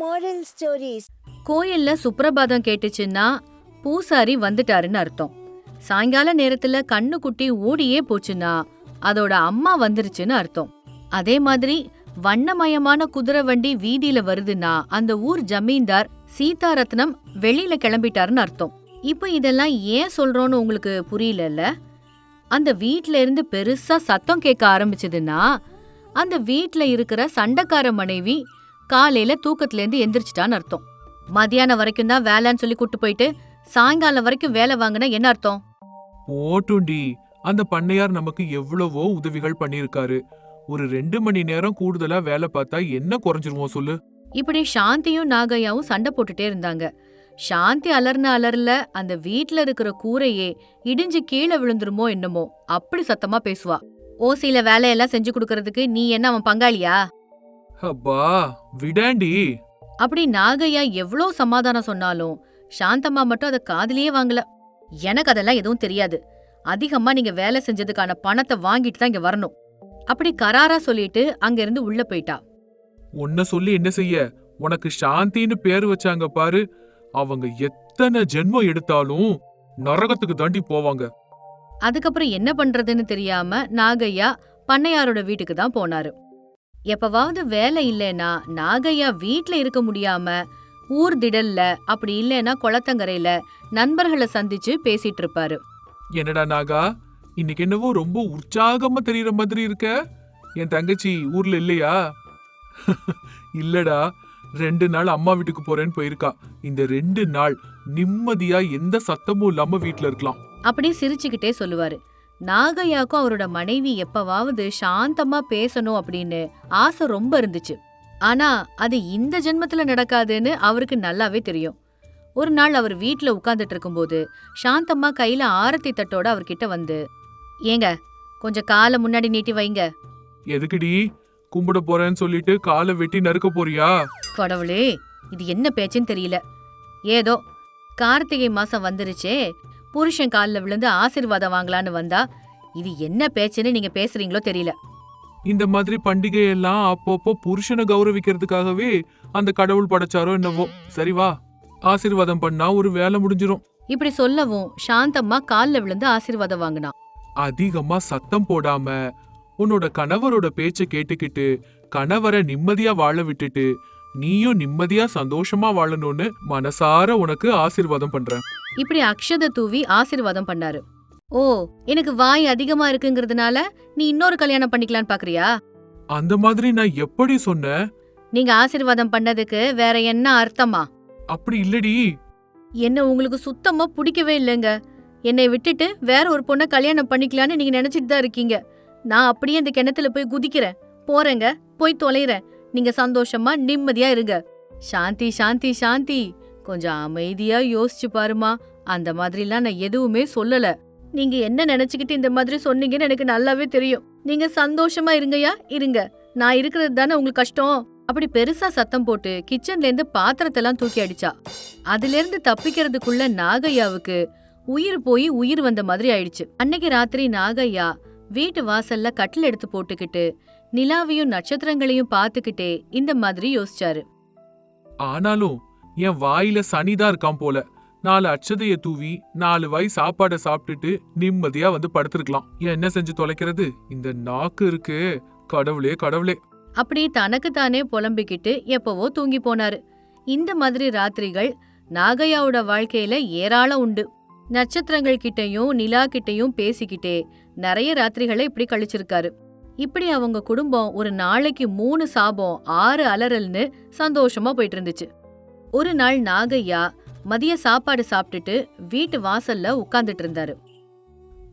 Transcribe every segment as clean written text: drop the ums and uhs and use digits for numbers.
moral stories. கோயில்ல சுப்ரபாதம் கேட்டுச்சுன்னா பூசாரி வந்துட்டாருன்னு அர்த்தம். சாயங்கால நேரத்துல கண்ணுக்குட்டி ஓடியே போச்சுன்னா அதோட அம்மா வந்துருச்சுன்னு அர்த்தம். அதே மாதிரி வண்ணமயமான குதிரை வண்டி வீதியில வருதுன்னா அந்த ஊர் ஜமீன்தார் சீதாரத்னம் வெளியில கிளம்பிட்டாருன்னு அர்த்தம். இப்ப இதெல்லாம் ஏன் சொல்றோன்னு உங்களுக்கு புரியலல்ல? அந்த வீட்ல இருந்து பெருசா சத்தம் கேட்க ஆரம்பிச்சதுன்னா அந்த வீட்ல இருக்கிற சண்டைக்கார மனைவி காலையில தூக்கத்துல இருந்து எந்திரிச்சிட்டான்னு அர்த்தம். மதியானம் வரைக்கும் தான் வேலைன்னு சொல்லி கூட்டு போயிட்டு சாயங்காலம் வரைக்கும் வேலை வாங்கினா என்ன அர்த்தம்? ஓட்டுண்டி, அந்த பண்ணையார் நமக்கு எவ்வளவோ உதவிகள் பண்ணிருக்காரு. ஒரு 2 மணி நேரம் கூடுதலா வேலை பார்த்தா என்ன குறைஞ்சிருவோம் சொல்லு? இப்படி சாந்தியும் நாகையாவும் சண்டை போட்டுட்டே இருந்தாங்க. சாந்தி அலர்ல அந்த வீட்ல இருக்கிற கூரையே இடிஞ்சு கீழே விழுந்துருமோ என்னமோ அப்படி சத்தமா பேசுவா. ஓசியில வேலையெல்லாம் செஞ்சு கொடுக்கறதுக்கு நீ என்ன அவன் பங்காளியா? அப்பா விடாண்டி. அப்படி நாகையா எவ்வளோ சமாதானம் சொன்னாலும் சாந்தம்மா மட்டும் அதை காதுலயே வாங்கல. எனக்கு அதெல்லாம் எதுவும் தெரியாது, அதிகமா நீங்க வேலை செஞ்சதுக்கான பணத்தை வாங்கிட்டு தான் இங்க வரணும் அப்படி கராரா சொல்லிட்டு அங்க இருந்து உள்ள போயிட்டா. உன்ன சொல்லி என்ன செய்ய? உனக்கு சாந்தின்னு பேரு வச்சாங்க பாரு, அவங்க எத்தனை ஜென்மம் எடுத்தாலும் நரகத்துக்கு தாண்டி போவாங்க. அதுக்கப்புறம் என்ன பண்றதுன்னு தெரியாம நாகையா பண்ணையாரோட வீட்டுக்கு தான் போனாரு. எப்பவாவது வேலை இல்லைன்னா நாகையா வீட்ல இருக்க முடியாம ஊர் திடல்ல அப்படி இல்லைன்னா குளத்தங்கரையில நண்பர்களை சந்திச்சு பேசிட்டு இருப்பாரு. என்னடா நாகா, இன்னைக்கு என்னவோ ரொம்ப உற்சாகமா தெரியற மாதிரி இருக்க. என் தங்கச்சி ஊர்ல இல்லையா? இல்லடா, 2 நாள் அம்மா வீட்டுக்கு போறேன்னு போயிருக்கா. இந்த 2 நாள் நிம்மதியா எந்த சத்தமும் இல்லாம வீட்ல இருக்கலாம் அப்படி சிரிச்சுக்கிட்டே சொல்லுவாரு. நாகையாக்கும் அவரோட மனைவி எப்பவாவது சாந்தமா பேசணும் அப்படின்னு ஆசை ரொம்ப இருந்துச்சு. ஆனா அது இந்த ஜென்மத்துல நடக்காதுன்னு அவருக்கு நல்லாவே தெரியும். ஒரு நாள் அவர் வீட்ல உட்கார்ந்துட்டு இருக்கும்போது சாந்தம்மா கையில ஆரத்தி தட்டோட அவர்கிட்ட வந்து, ஏங்க கொஞ்சம் காலை முன்னாடி நீட்டி வைங்க. எதுக்குடி? கும்பிட போறேன்னு சொல்லிட்டு காலை வெட்டி நறுக்க போறியா? கடவுளே, இது என்ன பேச்சுன்னு தெரியல. ஏதோ கார்த்திகை மாசம் வந்துருச்சே, புருஷன் காலில் விழுந்து ஆசீர்வாதம் வாங்கலான்னு வந்தா இது என்ன பேச்சுன்னு நீங்க பேசுறீங்களோ தெரியல. இந்த மாதிரி பண்டிகை எல்லாம் அப்பப்போ புருஷனை கௌரவிக்கிறதுக்காகவே அந்த கடவுள் படைச்சாரோ என்னவோ. சரி வா, ஆசீர்வாதம் பண்ணா ஒரு வேலை முடிஞ்சிரும். இப்படி சொல்லவும் சாந்தம்மா காலில் விழுந்து ஆசீர்வாதம் வாங்கினா. அதிகமா சத்தம் போடாம உன்னோட கணவரோட பேச்ச கேட்டுக்கிட்டு கணவரை நிம்மதியா வாழ விட்டுட்டு நீயும் நிம்மதியா சந்தோஷமா வாழணும்னு மனசார உனக்கு ஆசீர்வாதம் பண்றேன். இப்படி அக்ஷத தூவி ஆசீர்வாதம் பண்ணாரு. ஓ, எனக்கு வாய் அதிகமா இருக்குங்கிறதுனால நீ இன்னொரு கல்யாணம் பண்ணிக்கலான்னு பாக்குறியா? அந்த மாதிரி நான் எப்படி சொன்னேன்? நீங்க ஆசீர்வாதம் பண்ணதுக்கு வேற என்ன அர்த்தமா? அப்படி இல்லடி. என்ன உங்களுக்கு சுத்தமா பிடிக்கவே இல்லைங்க. என்னை விட்டுட்டு வேற ஒரு பொண்ணை கல்யாணம் பண்ணிக்கலான்னு நீங்க நினைச்சிட்டு தான் இருக்கீங்க. நான் அப்படியே இந்த கிணத்துல போய் குதிக்கிறேன், போறேங்க, போய் தொலைறேன். நீங்க சந்தோஷமா நிம்மதியா இருங்க. சாந்தி சாந்தி சாந்தி, கொஞ்சம் அமைதியா யோசிச்சு பாருமா. அந்த மாதிரிலாம் நான் எதுவுமே சொல்லல. நீங்க என்ன நினைச்சுக்கிட்டு இந்த மாதிரி சொன்னீங்கன்னு எனக்கு நல்லாவே தெரியும். நீங்க சந்தோஷமா இருங்கயா, இருங்க. நான் இருக்கிறது தானே உங்களுக்கு கஷ்டம். அப்படி பெருசா சத்தம் போட்டு கிச்சன்ல இருந்து பாத்திரத்தெல்லாம் தூக்கி அடிச்சா. அதுல இருந்து தப்பிக்கிறதுக்குள்ள நாகையாவுக்கு உயிர் போய் உயிர் வந்த மாதிரி ஆயிடுச்சு. அன்னைக்கு ராத்திரி நாகையா வீட்டு வாசல்ல கட்டில் எடுத்து போட்டுக்கிட்டு நிலாவையும் நட்சத்திரங்களையும் பார்த்துக்கிட்டே இந்த மாதிரி யோசிச்சாரு. ஆனாலும் என் வாயில சனிதான் இருக்கான் போல. 4 அட்சதைய தூவி 4 வாய் சாப்பாட சாப்பிட்டுட்டு நிம்மதியா வந்து படுத்திருக்கலாம். என்ன செஞ்சு தொலைக்கிறது? இந்த நாக்கு இருக்கு. கடவுளே கடவுளே. அப்படி தனக்கு தானே புலம்பிக்கிட்டு எப்பவோ தூங்கி போனாரு. இந்த மாதிரி ராத்திரிகள் நாகையாவோட வாழ்க்கையில ஏராளம் உண்டு. நட்சத்திரங்கள் கிட்டையும் நிலா கிட்டையும் பேசிக்கிட்டே நிறைய ராத்திரிகளை இப்படி கழிச்சிருக்காரு. இப்படி அவங்க குடும்பம் ஒரு நாளைக்கு 3 சாபம் 6 அலறல்னு சந்தோஷமா போயிட்டு இருந்துச்சு. ஒரு நாள் நாகையா மதிய சாப்பாடு சாப்பிட்டுட்டு வீட்டு வாசல்ல உட்கார்ந்துட்டு இருந்தாரு.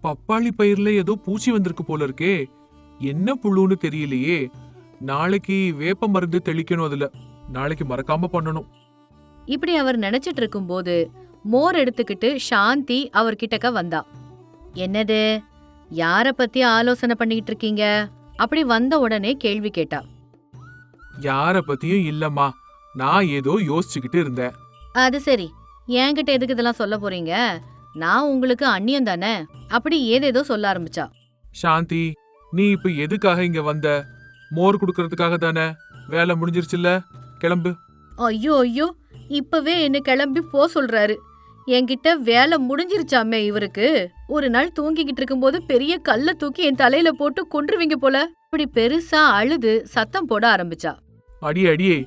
பப்பாளி பயிர்ல ஏதோ பூச்சி வந்திருக்கு போல இருக்கே. என்ன புழுன்னு தெரியலையே. நாளைக்கு வேப்ப மருந்து தெளிக்கணும். அதுல நாளைக்கு மறக்காம பண்ணணும். இப்படி அவர் நினைச்சிட்டு இருக்கும்போது மோர் எடுத்துக்கிட்டு சாந்தி அவர்கிட்டக்க வந்தா. என்னது, யார பத்தி ஆலோசனை பண்ணிட்டு இருக்கீங்க? அப்படி வந்த உடனே கேள்வி கேட்டா. யார பத்தியும் இல்லம்மா, நான் ஏதோ யோசிச்சுக்கிட்டு இருந்தேன். அது சரி, என்கிட்ட எதுக்கு இதெல்லாம் சொல்ல போறீங்க? நான் உங்களுக்கு அந்நியம் தானே? அப்படி ஏதேதோ சொல்ல ஆரம்பிச்சா. சாந்தி, நீ இப்ப எதுக்காக இங்க வந்த? மோர் குடுக்கறதுக்காக தானே? வேலை முடிஞ்சிருச்சுல்ல, கிளம்பு. ஐயோ ஐயோ, இப்பவே என்ன கிளம்பி சொல்றாரு. என்கிட்ட வேலை முடிஞ்சிருச்சாமே இவருக்கு. ஒரு நாள் தூங்கிக்கிட்டு இருக்கும்போது பெரிய கல்ல தூக்கி என் தலையில போட்டு கொன்றுவீங்க போல. இப்படி பெருசா அழுது சத்தம் போட ஆரம்பிச்சா. அடியே,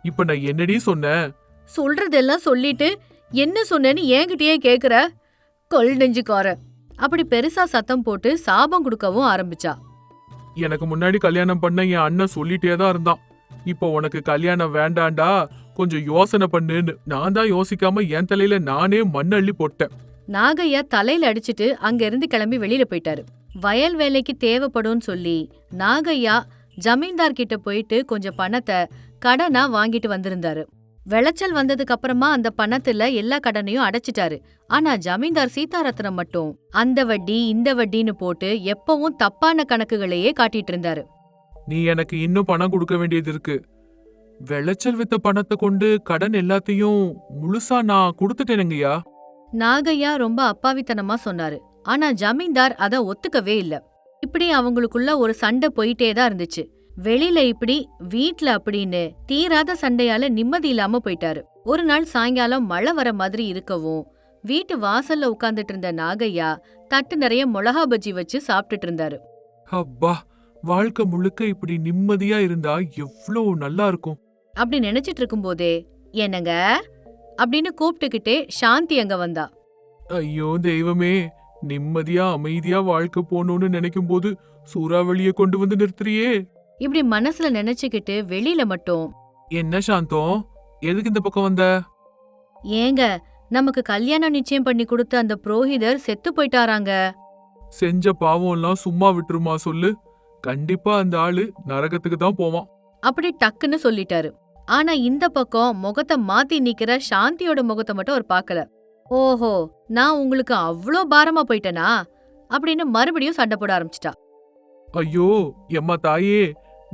இப்ப நான் என்னடி சொன்னேன்? சொல்றதெல்லாம் சொல்லிட்டு என்ன சொன்னேன்னு என்கிட்டயே கேக்குற கொல் நெஞ்சுக்கார. அப்படி பெருசா சத்தம் போட்டு சாபம் கொடுக்கவும் ஆரம்பிச்சா. எனக்கு முன்னாடி கல்யாணம் பண்ண என் அண்ணன் சொல்லிட்டே தான் இருந்தான். இப்போ உனக்கு கல்யாணம் வேண்டாண்டா, கொஞ்சம் யோசனை பண்ணுன்னு. நான் தான் யோசிக்காம என் தலையில நானே மண் அள்ளி போட்டேன். நாகையா தலையில அடிச்சிட்டு அங்க இருந்து கிளம்பி வெளியில போயிட்டாரு. வயல் வேலைக்கு தேவைப்படும் சொல்லி நாகையா ஜமீன்தார் கிட்ட போயிட்டு கொஞ்சம் பணத்தை கடனா வாங்கிட்டு வந்திருந்தாரு. விளைச்சல் வந்ததுக்கு அப்புறமா அந்த பணத்துல எல்லா கடனையும் அடைச்சிட்டாரு. ஆனா ஜமீன்தார் சீதாரத்னம் மட்டும் அந்த வட்டி இந்த வட்டின்னு போட்டு எப்பவும் தப்பான கணக்குகளையே காட்டிட்டு இருந்தாரு. நீ எனக்கு இன்னும் பணம் கொடுக்க வேண்டியது இருக்கு. விளைச்சல் வித்த பணத்தை கொண்டு கடன் எல்லாத்தையும் முழுசா நான் கொடுத்துட்டேனுங்கய்யா. நாகையா ரொம்ப அப்பாவித்தனமா சொன்னாரு. ஆனா ஜமீன்தார் அத ஒத்துக்கவே இல்ல. இப்படி அவங்களுக்குள்ள ஒரு சண்டை போயிட்டே தான் இருந்துச்சு. வெளியில இப்படி வீட்ல அப்படின்னு தீராத சண்டையால நிம்மதி இல்லாம போயிட்டாரு. ஒரு நாள் சாயங்காலம் மழை வர மாதிரி இருக்கவும் வீட்டு வாசல்ல உட்கார்ந்துட்டு இருந்த நாகையா தட்டு நிறைய மிளகா பஜ்ஜி வச்சு சாப்பிட்டுட்டு இருந்தாரு. அப்பா, வாழ்க்கை முழுக்க இப்படி நிம்மதியா இருந்தா எவ்வளவு நல்லா இருக்கும். அப்படி நினைச்சிட்டு இருக்கும்போதே என்னங்க அப்படின்னு கூப்பிட்டுக்கிட்டே சாந்தி அங்க வந்தா. ஐயோ தெய்வமே, நிம்மதியா அமைதியா வாழ்க்கை போகணும்னு நினைக்கும் போது சூறாவளிய கொண்டு வந்து நிறுத்துறியே. இப்படி மனசுல நினைச்சுக்கிட்டு வெளியில மட்டும், என்ன சாந்தம், எதுக்கு இந்த பக்கம் வந்த? ஏங்க நமக்கு கல்யாணம் நிச்சயம் பண்ணி கொடுத்த அந்த புரோஹிதர் செத்து போயிட்டாராங்க. செஞ்ச பாவம் எல்லாம் சும்மா விட்டுருமா சொல்லு? கண்டிப்பா அந்த ஆளு நரகத்துக்கு தான் போவான். அப்படி டக்குன்னு சொல்லிட்டாரு. ஆனா இந்த பக்கம் முகத்தை மாத்தி நிக்கிற சாந்தியோட முகத்தை மட்டும் அவர் பார்க்கல. ஓஹோ, நான் உங்களுக்கு அவ்ளோ பாரமா போயிட்டேனா அப்படின்னு மறுபடியும் சண்டை போட ஆரம்பிச்சிட்டா. ஐயோ எம்மா தாயே,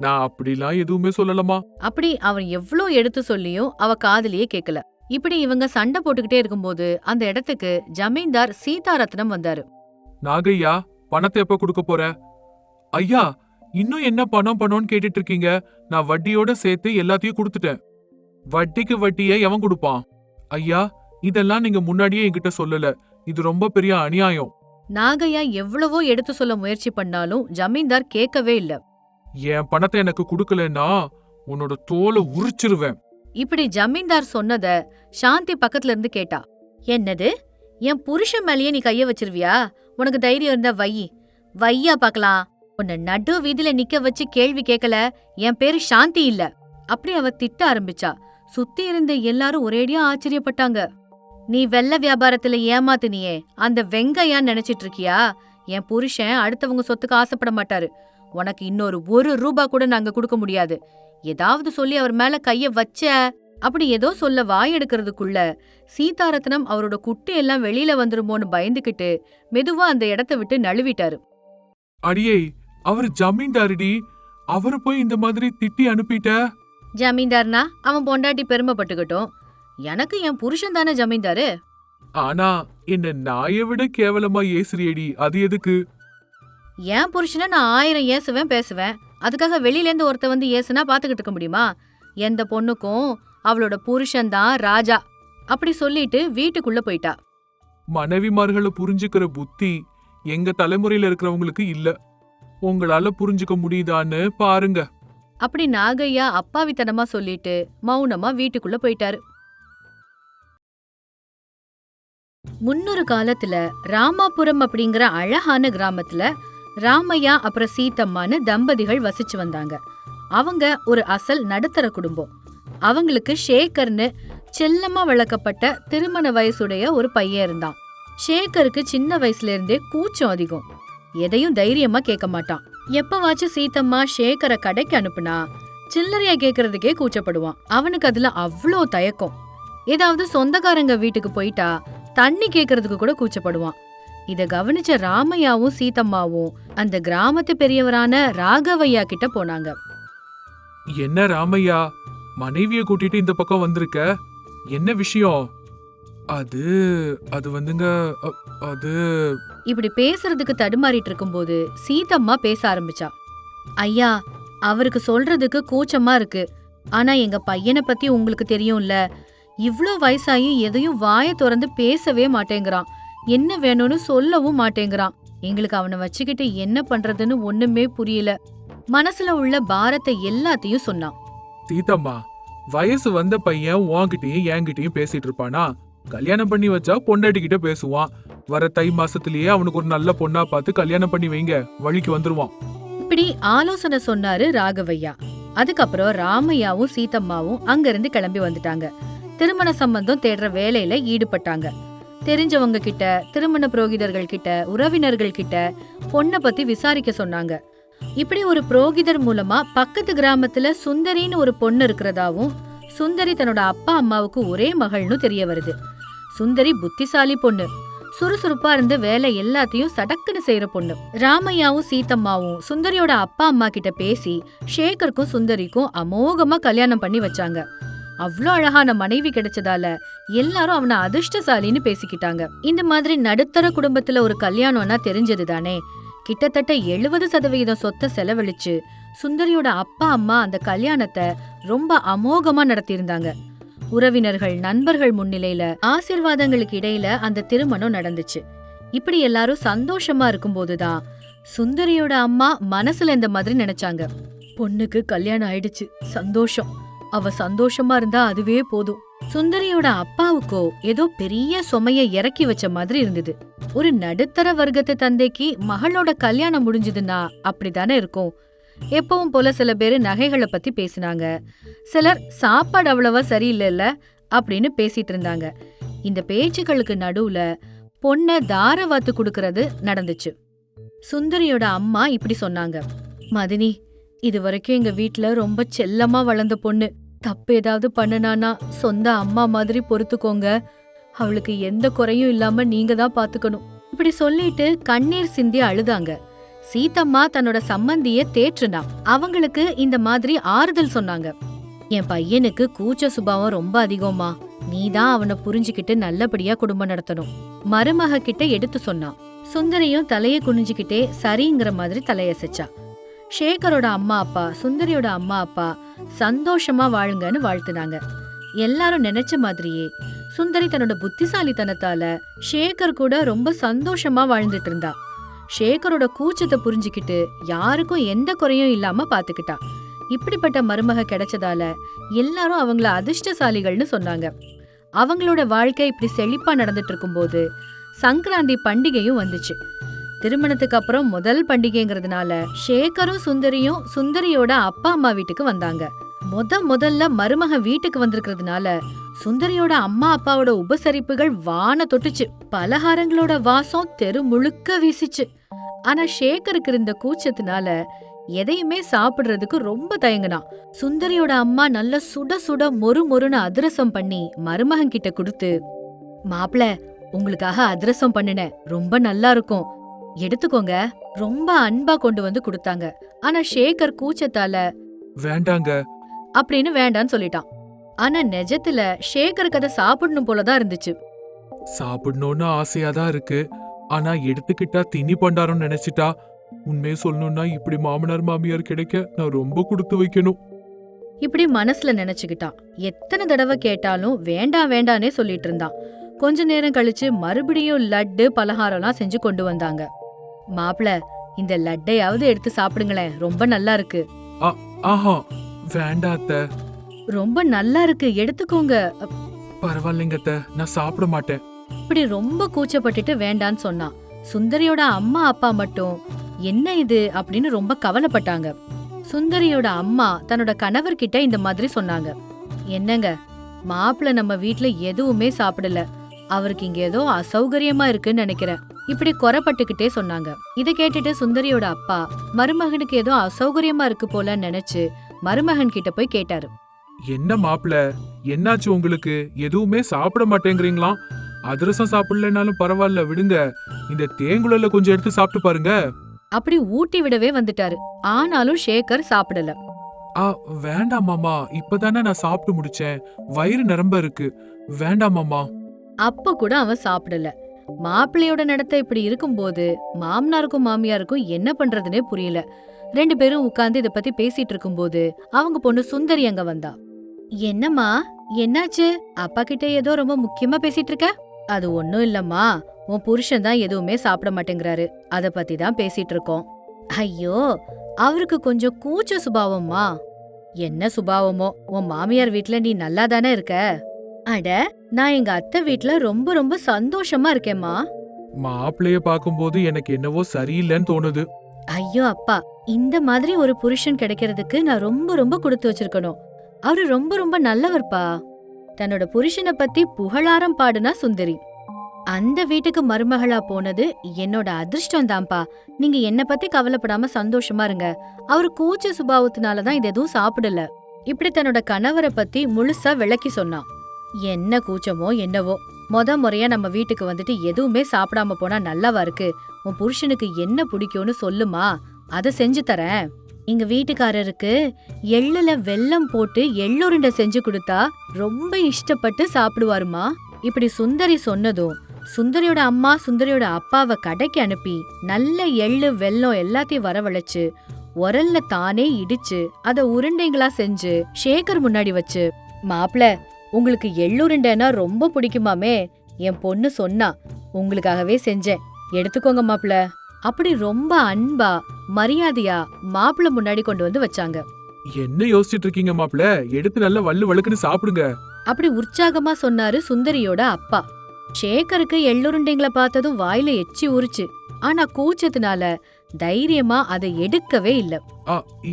நான் அப்படிலாம் எதுவுமே சொல்லலமா. அப்படி அவன் எவ்ளோ எடுத்து சொல்லியும் அவ காதுலயே கேக்கல. இப்படி இவங்க சண்டை போட்டுக்கிட்டே இருக்கும்போது அந்த இடத்துக்கு ஜமீன்தார் சீதாரத்னம் வந்தாரு. நாகையா, பணத்தை எப்ப கொடுக்க போற? ஐயா, இன்னும் என்ன பணம் பணம்னு கேட்டுட்டு இருக்கீங்க? நான் வட்டியோட சேர்த்து எல்லாத்தையும் கொடுத்துட்டேன். வட்டிக்கு வட்டியை எவன் கொடுப்பான்? ஐயா, இதெல்லாம் நீங்க முன்னாடியே என்கிட்ட சொல்லல. இது ரொம்ப பெரிய அநியாயம். நாகையா எவ்வளவோ எடுத்து சொல்ல முயற்சி பண்ணாலும் ஜமீன்தார் கேட்கவே இல்ல. என் பணத்தை எனக்கு கொடுக்கலன்னா உன்னோட தோலை உரிச்சிருவேன். இப்படி ஜமீன்தார் சொன்னத சாந்தி பக்கத்துல இருந்து கேட்டா. என்னது, என் புருஷன் மேலேயே நீ கைய வச்சிருவியா? உனக்கு தைரியம் இருந்தா வையா பாக்கலாம். உன்னை நடு வீதியில நிக்க வச்சு கேள்வி கேட்கல. என் பேரு சாந்தி இல்ல. அப்படி அவ திட்ட ஆரம்பிச்சா. சுத்தி இருந்த எல்லாரும் ஒரேடியா ஆச்சரியப்பட்டாங்க. நீ வெள்ள வியாபாரத்துல ஏமாத்துனியே அந்த வெங்கையான்னு நினைச்சிட்டு இருக்கியா? என் புருஷன் அடுத்தவங்க சொத்துக்கு ஆசைப்பட மாட்டாரு. உனக்கு இன்னொரு ₹1 கூட நாங்க கொடுக்க முடியாது. ஏதாவது சொல்லி அவர் மேல கைய வச்ச. அப்படி ஏதோ சொல்ல வாய் எடுக்கிறதுக்குள்ள சீதாரத்னம் அவரோட குட்டி எல்லாம் வெளியில வந்துருமோன்னு பயந்துகிட்டு மெதுவா அந்த இடத்த விட்டு நழுவிட்டாரு. அடியே, அவர் ஜமீன்தாரடி. அவரு போய் இந்த மாதிரி திட்டி அனுப்பிட்ட. ஜமீன்தார்னா அவன் பொண்டாட்டி பெருமைப்பட்டுக்கிட்டோம். எனக்கு என் புருஷன் தானே ஜமீன்தாரு. ஆனா என்ன நாயை விட கேவலமா ஏசுறியடி, அது எதுக்கு? என் புருஷனை நான் 1000 ஏசுவேன் பேசுவேன். அதுக்காக வெளியில இருந்து ஒருத்த வந்து ஏசுனா பாத்துக்கிட்டு இருக்க முடியுமா? எந்த பொண்ணுக்கும் அவளோட புருஷன் தான் ராஜா. அப்படி சொல்லிட்டு வீட்டுக்குள்ள போயிட்டா. மனைவிமார்களை புரிஞ்சுக்கிற புத்தி எங்க தலைமுறையில இருக்கிறவங்களுக்கு இல்ல. உங்களால புரிஞ்சுக்க முடியுதான்னு பாருங்க. அப்படி நாகையா அப்பாவித்தனமா சொல்லிட்டு மௌனமா வீட்டுக்குள்ள போயிட்டாரு. முன்னொரு காலத்துல ராமாபுரம் அப்படிங்கிற அழகான கிராமத்துல ராமையா அப்புறம் சீத்தம்மான்னு தம்பதிகள் வசிச்சு வந்தாங்க. அவங்க ஒரு அசல் நடுத்தர குடும்பம். அவங்களுக்கு ஷேகர்னு செல்லமா வளர்க்கப்பட்ட திருமண வயசுடைய ஒரு பையன் இருந்தான். ஷேகருக்கு சின்ன வயசுல இருந்தே கூச்சம் அதிகம். எதையும் தைரியமா கேட்க மாட்டான். எப்பவாச்சும் சீத்தம்மா ஷேகரை கடைக்கு அனுப்புனா சில்லறையா கேக்குறதுக்கே கூச்சப்படுவான். அவனுக்கு அதுல அவ்வளோ தயக்கம். ஏதாவது சொந்தக்காரங்க வீட்டுக்கு போயிட்டா தண்ணி கேக்குறதுக்கு கூட கூச்சப்படுவான். இத கவனிச்ச ராமையாவும் சீத்தம்மாவும் அந்த கிராமத்து பெரியவரான ராகவையா கிட்ட போனாங்க. என்ன ராமையா, மனைவிய கூட்டிட்டு இந்த பக்கம் வந்திருக்க? என்ன விஷயம்? அது வந்துங்க, அது இப்படி பேசுறதுக்கு தடுமாறிட்டு இருக்கும்போது சீதம்மா பேச ஆரம்பிச்சா. ஐயா, அவருக்கு சொல்றதுக்கு கூச்சமா இருக்கு. ஆனா எங்க பையனை பத்தி உங்களுக்கு தெரியும்ல, இவ்ளோ வயசாயும் எதையும் வாயை திறந்து பேசவே மாட்டேங்கிறான். என்ன வேணும்னு சொல்லவும் மாட்டேங்கிறான். எங்களுக்கு அவனை வச்சுக்கிட்டு என்ன பண்றதுன்னு ஒண்ணுமே புரியல. மனசுல உள்ள பாரத்தை எல்லாத்தையும் சொன்னான். சீதம்மா, வயசு வந்த பையன் உன்கிட்டயும் என்கிட்டயும் பேசிட்டு இருப்பானா? கல்யாணம் பண்ணி வச்சா பொண்டாட்டிக்கிட்ட பேசுவான். வர தை மாசத்திலேயே அவனுக்கு ஒரு நல்ல பொண்ணா பார்த்து கல்யாணம் பண்ணி வைங்க, வழிக்கு வந்துருவான். இப்படி ஆலோசனை சொன்னாரு ராகவையா. அதுக்கப்புறம் ராமையாவும் சீதம்மாவும் அங்கிருந்து கிளம்பி வந்துட்டாங்க. திருமண சம்பந்தம் தேடுற வேலையில ஈடுபட்டாங்க. தெரிஞ்சவங்க கிட்ட, திருமண புரோகிதர்கள் கிட்ட, உறவினர்கள் கிட்ட பொண்ணை பத்தி விசாரிக்க சொன்னாங்க. இப்படி ஒரு புரோகிதர் மூலமா பக்கத்து கிராமத்துல சுந்தரின்னு ஒரு பொண்ணு இருக்கிறதாவும், சுந்தரி தன்னோட அப்பா அம்மாவுக்கு ஒரே மகள்னு தெரிய வருது. சுந்தரி புத்திசாலி பொண்ணு, சுறுசுறுப்பா இருந்து வேலை எல்லாத்தையும் சடக்குன்னு செய்யற பொண்ணு. ராமையாவும் சீதம்மாவும் சுந்தரியோட அப்பா அம்மா கிட்ட பேசி சேகருக்கும் சுந்தரிக்கும் அமோகமா கல்யாணம் பண்ணி வச்சாங்க. அவ்ளோ அழகான மனைவி கிடைச்சதால எல்லாரும் அவனை அதிர்ஷ்டசாலின்னு பேசிக்கிட்டாங்க. இந்த மாதிரி நடுத்தர குடும்பத்துல ஒரு கல்யாணம்னா தெரிஞ்சது தானே. கிட்டத்தட்ட 70% சொத்தை செலவழிச்சு சுந்தரியோட அப்பா அம்மா அந்த கல்யாணத்தை ரொம்ப அமோகமா நடத்தியிருந்தாங்க. உறவினர்கள், நண்பர்கள் முன்னிலையில ஆசீர்வாதங்களுக்கு இடையில அந்த திருமணம் நடந்துச்சு. இப்படி எல்லாரும் சந்தோஷமா இருக்கும்போதுதான் சுந்தரியோட அம்மா மனசுல இந்த மாதிரி நினைச்சாங்க. பொண்ணுக்கு கல்யாணம் ஆயிடுச்சு, சந்தோஷம். அவ சந்தோஷமா இருந்தா அதுவே போதும். சுந்தரியோட அப்பாவுக்கோ ஏதோ பெரிய சுமைய இறக்கி வச்ச மாதிரி இருந்தது. ஒரு நடுத்தர வர்க்கத்து தந்தைக்கு மகளோட கல்யாணம் முடிஞ்சதுன்னா அப்படித்தானே இருக்கும். எப்பவும் போல சில பேரு நகைகளை பத்தி பேசினாங்க. சிலர் சாப்பாடு அவ்வளவா சரியில்லைல்ல அப்படின்னு பேசிட்டு இருந்தாங்க. இந்த பேச்சுக்களுக்கு நடுவுல பொண்ண தாரவாத்து குடுக்கறது நடந்துச்சு. சுந்தரியோட அம்மா இப்படி சொன்னாங்க. மதினி, இது வரைக்கும் எங்க வீட்ல ரொம்ப செல்லமா வளர்ந்த பொண்ணு. தப்பு ஏதாவது பண்ணுனானா சொந்த அம்மா மாதிரி பொறுத்துக்கோங்க. அவளுக்கு எந்த குறையும் இல்லாம நீங்க தான் பாத்துக்கணும். இப்படி சொல்லிட்டு கண்ணீர் சிந்தி அழுதாங்க. சீதம்மா தன்னோட சம்மந்திய தேற்றுனா. அவங்களுக்கு இந்த மாதிரி ஆறுதல் சொன்னாங்க. என் பையனுக்கு கூச்ச சுபாவம் ரொம்ப அதிகமா, நீதான் அவனை புரிஞ்சுக்கிட்டு நல்லபடியா குடும்பம் நடத்தணும். மருமக கிட்ட எடுத்து சொன்னான். சுந்தரியும் தலைய குனிஞ்சுக்கிட்டே சரிங்கிற மாதிரி தலையசைச்சா. சேகரோட அம்மா அப்பா, சுந்தரியோட அம்மா அப்பா சந்தோஷமா வாழுங்கன்னு வாழ்த்துனாங்க. எல்லாரும் நினைச்ச மாதிரியே சுந்தரி தன்னோட புத்திசாலித்தனத்தால சேகர் கூட ரொம்ப சந்தோஷமா வாழ்ந்துட்டு இருந்தா. சேகரோட கூச்சத்தை புரிஞ்சுக்கிட்டு யாருக்கும் எந்த குறையும் இல்லாம பாத்துக்கிட்டா. இப்படிப்பட்ட மருமக கிடைச்சதால எல்லாரும் அவங்கள அதிர்ஷ்டசாலிகள்னு சொன்னாங்க. அவங்களோட வாழ்க்கை இப்படி செழிப்பா நடந்துட்டு இருக்கும்போது சங்கராந்தி பண்டிகையும் வந்துச்சு. திருமணத்துக்கு அப்புறம் முதல் பண்டிகைங்கிறதுனால சேகரும் சுந்தரியும் சுந்தரியோட அப்பா அம்மா வீட்டுக்கு வந்தாங்க. முதல்ல மருமக வீட்டுக்கு வந்திருக்கிறதுனால சுந்தரியோட அம்மா அப்பாவோட உபசரிப்புகள் வான தொட்டுச்சு. பலகாரங்களோட வாசம் தெரு முழுக்க வீசிச்சு. ஆனா சேகருக்கு இருந்த கூச்சத்தினால எதையுமே சாப்பிடுறதுக்கு ரொம்ப தயங்கினான். சுந்தரியோட அம்மா நல்ல சுட சுட மொறு மொறுன்னு அதிரசம் பண்ணி மருமகன் கிட்ட கொடுத்து, மாப்பிள, உங்களுக்காக அதிரசம் பண்ணினேன், ரொம்ப நல்லா இருக்கும், எடுத்துக்கோங்க, ரொம்ப அன்பா கொண்டு வந்து கொடுத்தாங்க. ஆனா சேகர் கூச்சத்தால வேண்டாங்க அப்படின்னு வேண்டான்னு சொல்லிட்டான். ஆனா நிஜத்துல சேகருக்கு அதை சாப்பிடணும் போலதான் இருந்துச்சு. சாப்பிடணும்னு ஆசையாதான் இருக்கு. ஆனா எடுத்துக்கிட்டா திணி பண்டாரம் நினைச்சிட்டா. உண்மையை சொல்லணும்னா இப்படி மாமனார் மாமியார் கிடைக்க நான் ரொம்ப கொடுத்து வைக்கணும். இப்படி மனசுல நினைச்சுக்கிட்டான். எத்தனை தடவை கேட்டாலும் வேண்டாம் வேண்டானே சொல்லிட்டு இருந்தான். கொஞ்ச நேரம் கழிச்சு மறுபடியும் லட்டு பலகாரம்லாம் செஞ்சு கொண்டு வந்தாங்க. மாப்பிள, இந்த லட்டையாவது எடுத்து சாப்பிடுங்களேன், ரொம்ப நல்லா இருக்கு. ஆஹா, வேண்டாம் அத்தை. ரொம்ப நல்லா இருக்கு, எடுத்துக்கோங்க. பரவாயில்லைங்க அத்தை, நான் சாப்பிட மாட்டேன். இப்படி ரொம்ப கூச்சப்பட்டுட்டு வேண்டான்னு சொன்னான். சுந்தரியோட அம்மா அப்பா மட்டும் என்ன இது அப்படின்னு ரொம்ப கவலைப்பட்டாங்க. சுந்தரியோட அம்மா தன்னோட கணவர்கிட்ட இந்த மாதிரி சொன்னாங்க. என்னங்க, மாப்பிள்ள நம்ம வீட்ல எதுவுமே சாப்பிடல, அவருக்கு இங்க ஏதோ அசௌகரியமா இருக்குன்னு நினைக்கிறேன், இப்படி குறைப்பட்டுக்கிட்டே சொன்னாங்க. இதை கேட்டுட்டு சுந்தரியோட அப்பா மருமகனுக்கு ஏதோ அசௌகரியமா இருக்கு போல நினைச்சு மருமகன் கிட்ட போய் கேட்டாரு. என்ன மாப்பிள, என்னாச்சு உங்களுக்கு? எதுவுமே சாப்பிட மாட்டேங்கிறீங்களா? அதிரசம் சாப்பிடலனாலும் பரவாயில்ல, விடுங்க, இந்த தேங்குழல கொஞ்சம் எடுத்து சாப்பிட்டு பாருங்க. அப்படி ஊட்டி விடவே வந்துட்டாரு. ஆனாலும் சேகர் சாப்பிடல. வேண்டாம் மாமா, இப்பதானே நான் சாப்பிட்டு முடிச்சேன், வயிறு நிரம்ப இருக்கு, வேண்டாம் மாமா. அப்ப கூட அவன் சாப்பிடல. மாப்பிள்ளையோட நடத்தை இப்படி இருக்கும்போது மாமனாருக்கும் மாமியாருக்கும் என்ன பண்றதுன்னே புரியல. 2 பேரும் உட்கார்ந்து இத பத்தி பேசிட்டு இருக்கும்போது அவங்க பொண்ணு சுந்தரி அங்க வந்தா. என்னம்மா, என்னாச்சு? அப்பா கிட்ட ஏதோ ரொம்ப முக்கியமா பேசிட்டு இருக்க? அது ஒண்ணும் இல்லம்மா, உன் புருஷன் தான் எதுவுமே சாப்பிட மாட்டேங்கிறாரு, அத பத்தி தான் பேசிட்டு இருக்கோம். ஐயோ, அவருக்கு கொஞ்சம் கூச்ச சுபாவம்மா. என்ன சுபாவமோ, உன் மாமியார் வீட்ல நீ நல்லா தானே இருக்க? அட, நான் எங்க அத்தை வீட்ல ரொம்ப ரொம்ப சந்தோஷமா இருக்கேம்மா. மாப்பிள்ளைய பாக்கும்போது எனக்கு என்னவோ சரியில்லைன்னு தோணுது. ஐயோ அப்பா, இந்த மாதிரி ஒரு புருஷன் கிடைக்கிறதுக்கு நான் ரொம்ப ரொம்ப கொடுத்து வச்சிருக்கணும். அவரு ரொம்ப ரொம்ப நல்லவர்ப்பா. தன்னோட புருஷனை பத்தி புகழாரம் பாடுனா சுந்தரி. அந்த வீட்டுக்கு மருமகளா போனது என்னோட அதிர்ஷ்டம் தான்ப்பா. நீங்க என்ன பத்தி கவலைப்படாம சந்தோஷமா இருங்க. அவரு கூச்ச சுபாவத்தினாலதான் இது எதுவும் சாப்பிடல. இப்படி தன்னோட கணவரை பத்தி முழுசா விளக்கி சொன்னான். என்ன கூச்சமோ என்னவோ, முறையா நம்ம வீட்டுக்கு வந்துட்டு எதுவுமே சாப்பிடாம போனா நல்லாவா இருக்கு? உன் புருஷனுக்கு என்ன பிடிக்கும்னு சொல்லுமா, அத செஞ்சு தரேன். எங்க வீட்டுக்காரருக்கு எள்ளுல வெல்லம் போட்டு எள்ளுருண்டை செஞ்சு கொடுத்தா ரொம்ப இஷ்டப்பட்டு சாப்பிடுவாருமா. இப்படி சுந்தரி சொன்னதும் சுந்தரியோட அம்மா சுந்தரியோட அப்பாவை கடைக்கு அனுப்பி நல்ல எள்ளு வெல்லம் எல்லாத்தையும் வரவழைச்சு உரல்ல தானே இடிச்சு அத உருண்டைங்களா செஞ்சு சேகர் முன்னாடி வச்சு, மாப்ள, உங்களுக்கு எள்ளுருண்டைன்னா ரொம்ப பிடிக்குமாமே, என் பொண்ணு சொன்னா, உங்களுக்காகவே செஞ்சேன், எடுத்துக்கோங்க மாப்ள. அப்படி ரொம்ப அன்பா மரியாதையா மாப்பிள முன்னாடி கொண்டு வந்து வச்சாங்க. என்ன யோசிச்சுட்டு இருக்கீங்க மாப்பிள்ள? எடுத்து நல்ல வள்ளு வழுக்குன்னு சாப்பிடுங்க. அப்படி உற்சாகமா சொன்னாரு சுந்தரியோட அப்பா. சேகருக்கு எள்ளுருண்டைங்களை பார்த்ததும் வாயில எச்சி உரிச்சு. ஆனா கூச்சத்தினால தைரியமா அதை எடுக்கவே இல்ல.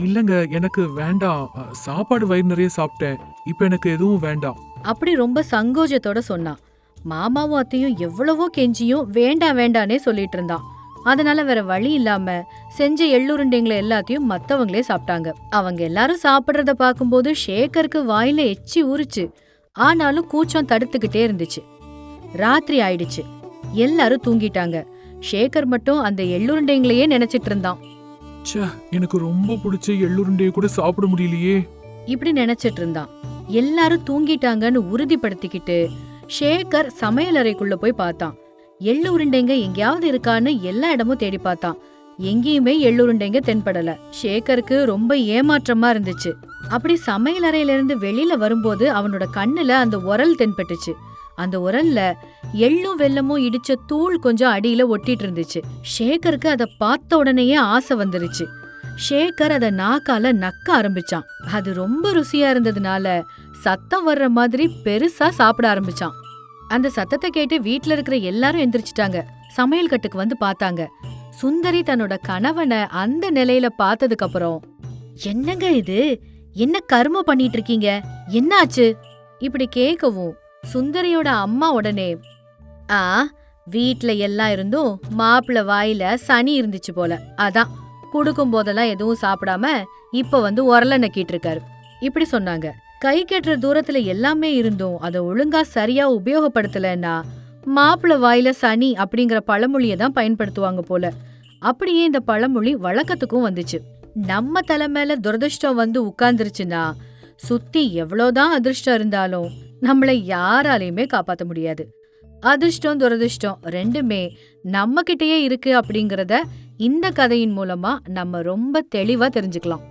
இல்லங்க, எனக்கு வேண்டாம், சாப்பாடு வயிறு நிறைய சாப்பிட்டேன், இப்ப எனக்கு எதுவும் வேண்டாம். அப்படி ரொம்ப சங்கோஜத்தோட சொன்னான். மாமாவும் அத்தையும் எவ்வளவோ கெஞ்சியும் வேண்டாம் வேண்டானே சொல்லிட்டு இருந்தான். அதனால வேற வழி இல்லாம செஞ்ச எள்ளுருண்டைங்களை எல்லாத்தையும் மத்தவங்களே சாப்பிட்டாங்க. அவங்க எல்லாரும் சாப்பிடுறத பாக்கும்போது சேகருக்கு வாயில எச்சி ஊறிச்சு. ஆனாலும் கூச்சம் தடுத்துக்கிட்டே இருந்துச்சு. ராத்திரி ஆயிடுச்சு. எல்லாரும் தூங்கிட்டாங்க. சேகர் மட்டும் அந்த எள்ளுருண்டைங்களையே நினைச்சிட்டு இருந்தான். எனக்கு ரொம்ப பிடிச்ச எள்ளுருண்டைய கூட சாப்பிட முடியலையே, இப்படி நினைச்சிட்டு இருந்தான். எல்லாரும் தூங்கிட்டாங்கன்னு உறுதிப்படுத்திக்கிட்டு சேகர் சமையல் அறைக்குள்ள போய் பார்த்தான். எள்ளு உருண்டைங்க எங்கேயாவது இருக்கான்னு எல்லா இடமும் தேடி பார்த்தான். எங்கேயுமே எள்ளுருண்டைங்க தென்படல. சேகருக்கு ரொம்ப ஏமாற்றமா இருந்துச்சு. அப்படி சமையல் அறையில இருந்து வெளியில வரும்போது அவனோட கண்ணுல அந்த உரல் தென்பட்டுச்சு. அந்த உரல்ல எள்ளும் வெல்லமும் இடிச்ச தூள் கொஞ்சம் அடியில ஒட்டிட்டு இருந்துச்சு. சேகருக்கு அதை பார்த்த உடனேயே ஆசை வந்துருச்சு. சேகர் அத நாக்கால நக்க ஆரம்பிச்சான். அது ரொம்ப ருசியா இருந்ததுனால சத்தம் வர்ற மாதிரி பெருசா சாப்பிட ஆரம்பிச்சான். அந்த சத்தத்தை கேட்டு வீட்ல இருக்கிற எல்லாரும் எந்திரிச்சிட்டாங்க. சமையல் கட்டுக்கு வந்து பார்த்தாங்க. சுந்தரி தன்னோட கணவனை அந்த நிலையில பார்த்ததுக்கு அப்புறம், என்னங்க இது, என்ன கர்மம் பண்ணிட்டு இருக்கீங்க, என்னாச்சு? இப்படி கேட்கவும் சுந்தரியோட அம்மா உடனே, வீட்ல எல்லாம் இருந்தும் மாப்பிள்ள வாயில சனி இருந்துச்சு போல, அதான் குடுக்கும் போதெல்லாம் எதுவும் சாப்பிடாம இப்ப வந்து உரல நக்கிட்டு இருக்காரு, இப்படி சொன்னாங்க. கை கெட்டுற தூரத்துல எல்லாமே இருந்தும் அதை ஒழுங்கா சரியா உபயோகப்படுத்தலன்னா மாப்பிள்ள வாயில சனி அப்படிங்கிற பழமொழியை தான் பயன்படுத்துவாங்க போல. அப்படியே இந்த பழமொழி வழக்கத்துக்கும் வந்துச்சு. நம்ம தலை மேல துரதிருஷ்டம் வந்து உட்கார்ந்துருச்சுன்னா சுத்தி எவ்வளவுதான் அதிர்ஷ்டம் இருந்தாலும் நம்மளை யாராலையுமே காப்பாத்த முடியாது. அதிர்ஷ்டம் துரதிர்ஷ்டம் ரெண்டுமே நம்ம கிட்டயே இருக்கு அப்படிங்கறத இந்த கதையின் மூலமா நம்ம ரொம்ப தெளிவா தெரிஞ்சுக்கலாம்.